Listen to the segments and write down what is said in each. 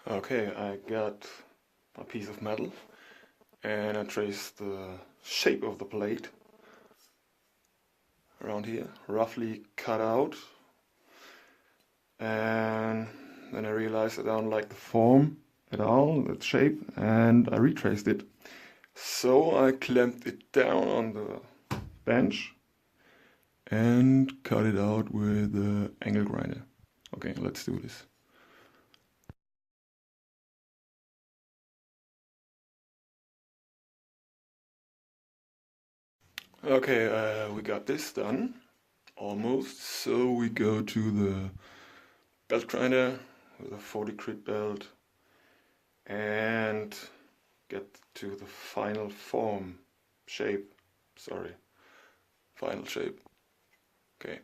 Okay, I got a piece of metal and I traced the shape of the plate around here, roughly cut out, and then I realized I don't like the form at all, the shape, and I retraced it. So I clamped it down on the bench and cut it out with the angle grinder. Okay, let's do this. Okay, we got this done, almost. So we go to the belt grinder with a 40 grit belt and get to the final form, shape, sorry, final shape. Okay.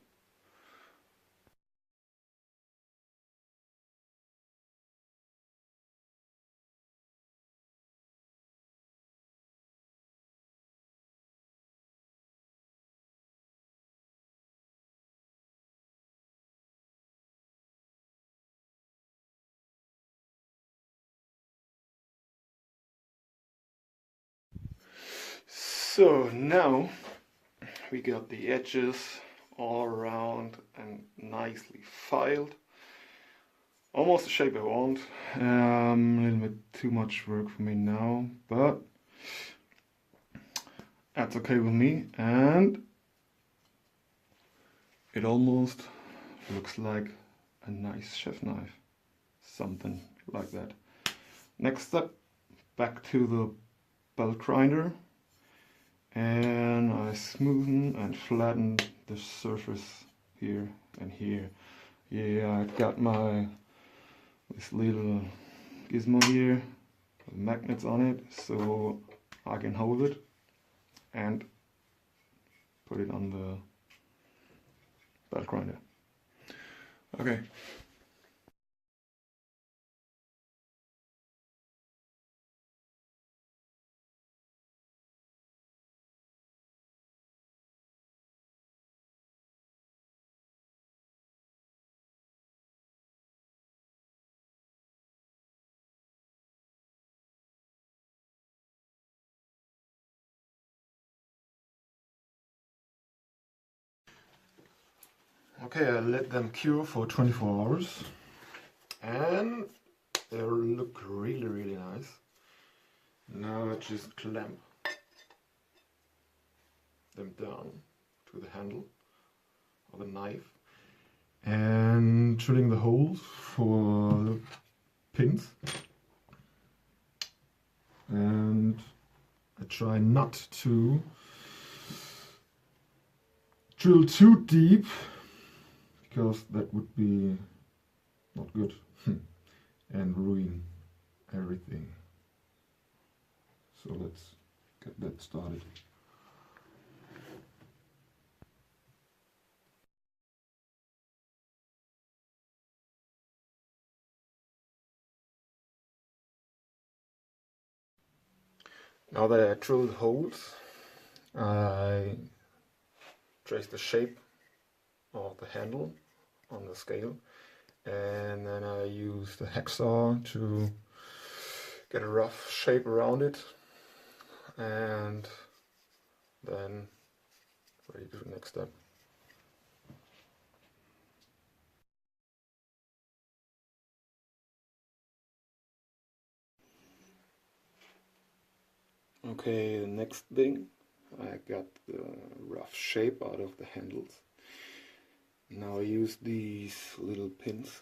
So now we got the edges all around and nicely filed. Almost the shape I want. A little bit too much work for me now, but that's okay with me. And it almost looks like a nice chef knife. Something like that. Next step, back to the belt grinder. And I smoothen and flatten the surface here and here. Yeah, I got this little gizmo here with magnets on it, so I can hold it and put it on the belt grinder. Okay. Okay, I let them cure for 24 hours and they look really nice. Now I just clamp them down to the handle of a knife and drilling the holes for the pins, and I try not to drill too deep because that would be not good and ruin everything. So let's get that started. Now that I drilled holes, I trace the shape of the handle on the scale, and then I use the hacksaw to get a rough shape around it, and then ready to do the next step. Okay, the next thing, I got the rough shape out of the handles. Now I use these little pins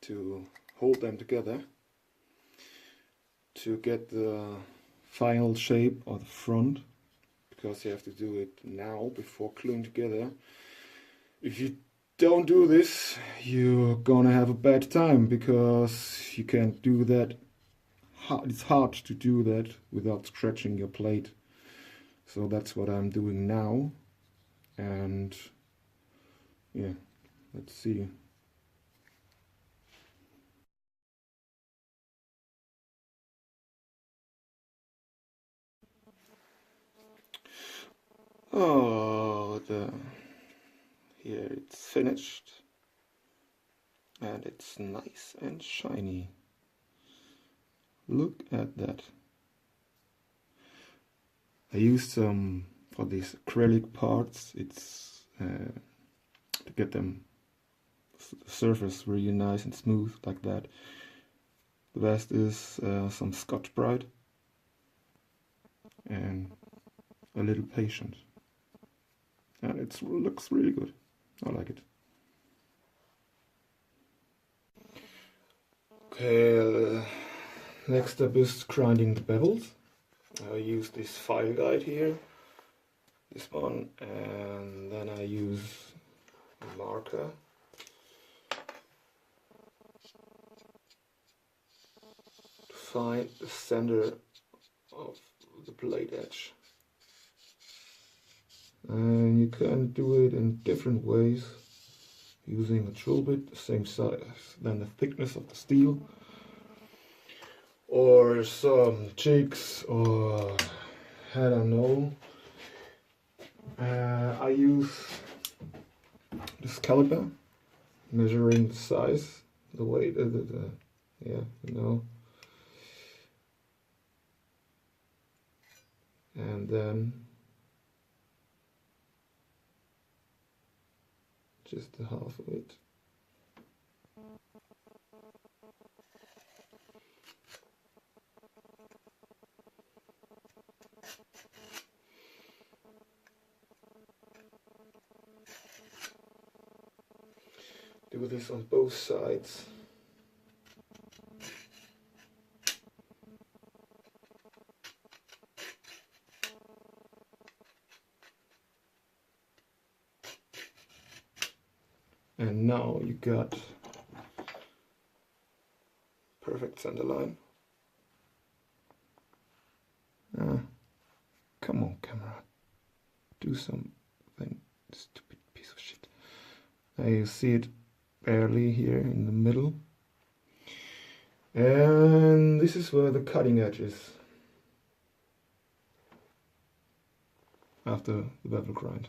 to hold them together to get the final shape of the front, because you have to do it now before gluing together. If you don't do this, you're gonna have a bad time, because you can't do that. It's hard to do that without scratching your plate. So that's what I'm doing now, and yeah, let's see. Oh, here it's finished and it's nice and shiny. Look at that. I used some for these acrylic parts. It's to get them the surface really nice and smooth like that. The best is some Scotch-Brite and a little patience, and it looks really good. I like it. Okay, next step is grinding the bevels. I use this file guide here, this one, and then I use a marker. To find the center of the blade edge. And you can do it in different ways, using a drill bit the same size than the thickness of the steel, or some jigs, or I don't know. I use this caliper, measuring the size, the weight, yeah, you know, and then just the half of it. Do this on both sides. And now you got perfect center line. Come on, camera. Do something, stupid piece of shit. You see it barely here in the middle. And this is where the cutting edge is after the bevel grind.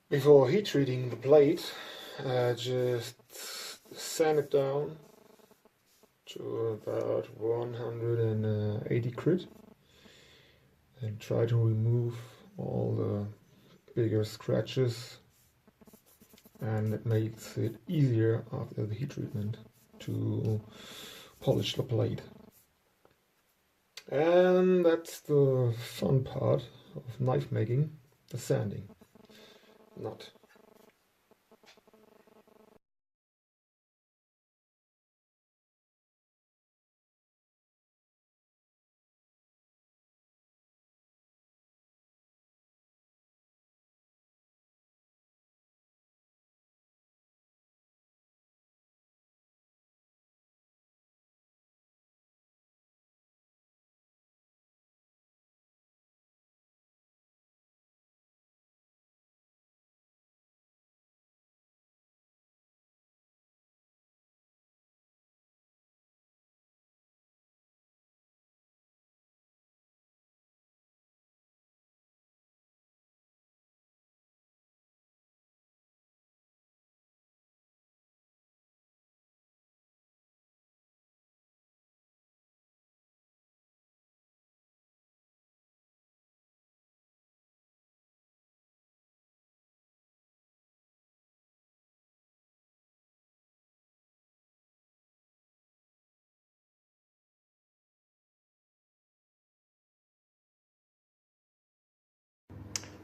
Before heat treating the plate, just sand it down to about 180 grit and try to remove all the bigger scratches, and it makes it easier after the heat treatment to polish the plate. And that's the fun part of knife making, the sanding. Not.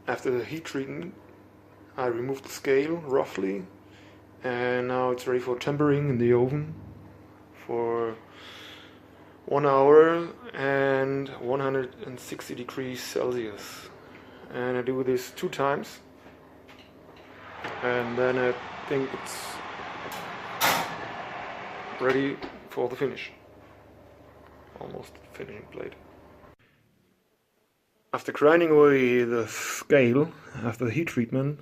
After the heat treatment, I removed the scale roughly, and now it's ready for tempering in the oven for 1 hour and 160 degrees Celsius. And I do this 2 times, and then I think it's ready for the finish. Almost finishing plate. After grinding away the scale, after the heat treatment,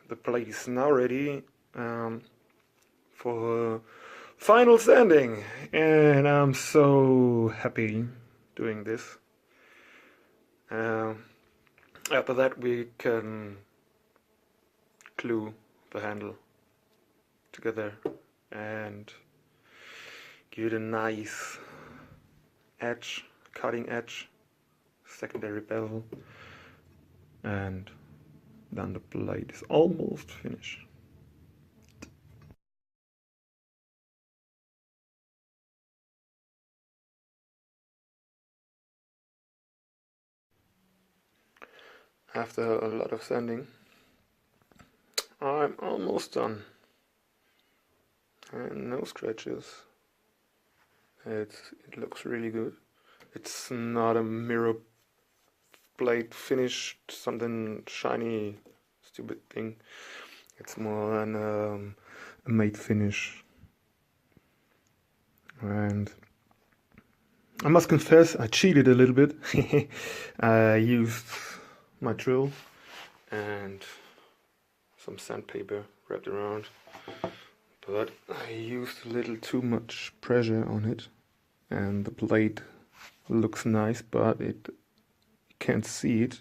the plate is now ready for Final sanding, and I'm so happy doing this. After that we can glue the handle together and give it a nice edge, cutting edge, secondary bevel, and then the blade is almost finished. After a lot of sanding, I'm almost done. And no scratches. It looks really good. It's not a mirror blade finish, something shiny, stupid thing. It's more than a matte finish. And I must confess, I cheated a little bit. I used my drill and some sandpaper wrapped around, but I used a little too much pressure on it, and the blade looks nice, but you can't see it.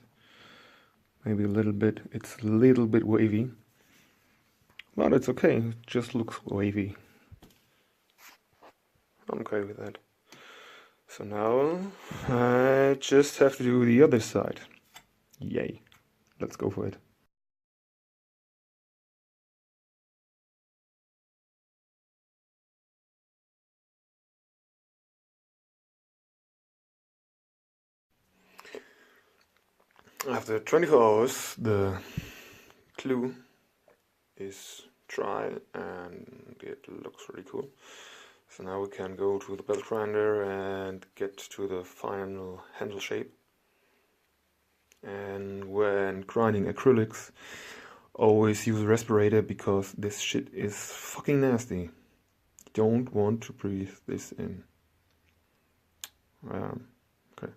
Maybe a little bit. It's a little bit wavy, but it's okay. It just looks wavy. I'm okay with that. So now I just have to do the other side. Yay. Let's go for it. After 24 hours, the glue is dry and it looks really cool. So now we can go to the belt grinder and get to the final handle shape. And when grinding acrylics, always use a respirator because this shit is fucking nasty. Don't want to breathe this in. Okay.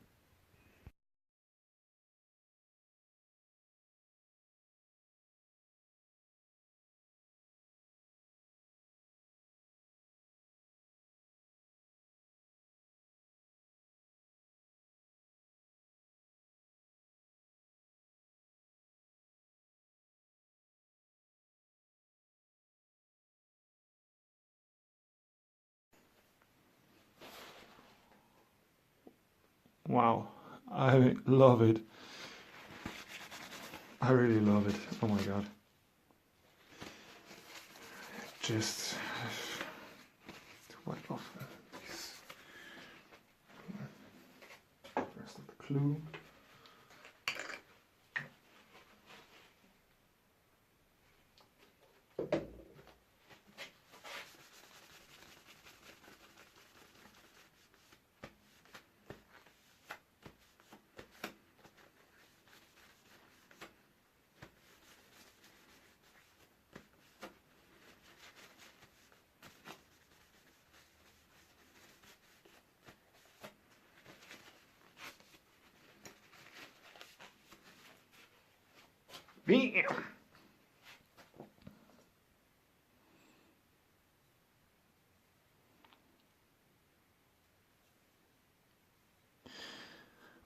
Wow, I love it. I really love it. Oh my god. Just to wipe off this rest of the glue. Bam!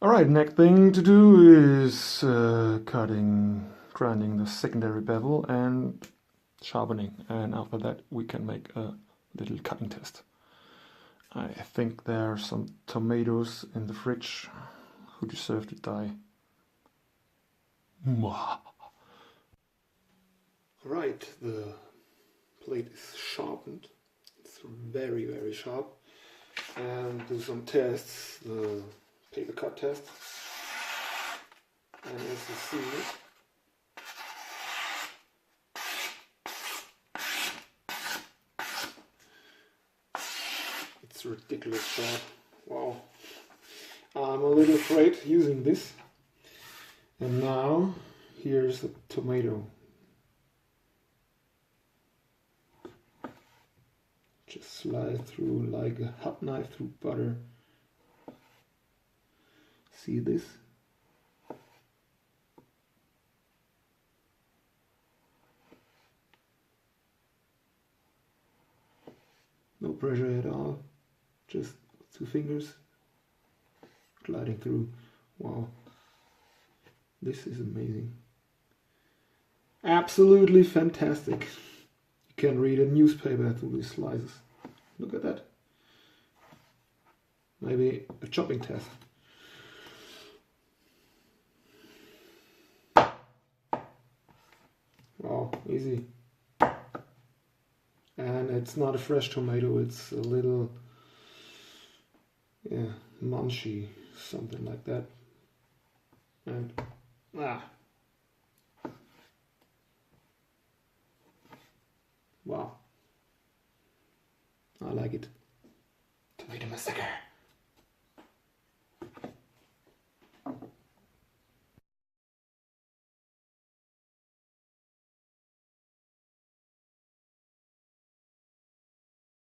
Alright, next thing to do is grinding the secondary bevel and sharpening, and after that we can make a little cutting test. I think there are some tomatoes in the fridge who deserve to die. Right, the plate is sharpened. It's very, very sharp. And do some tests, the paper cut test. And as you see, it's ridiculous sharp. Wow. I'm a little afraid using this. And now, here's a tomato. Just slide through like a hot knife through butter. See this? No no pressure at all, just 2 fingers gliding through. Wow, this is amazing. Absolutely fantastic. You can read a newspaper through these slices. Look at that. Maybe a chopping test. Wow, easy. And it's not a fresh tomato, it's a little, yeah, munchy, something like that. And, wow. I like it. Tomato massacre.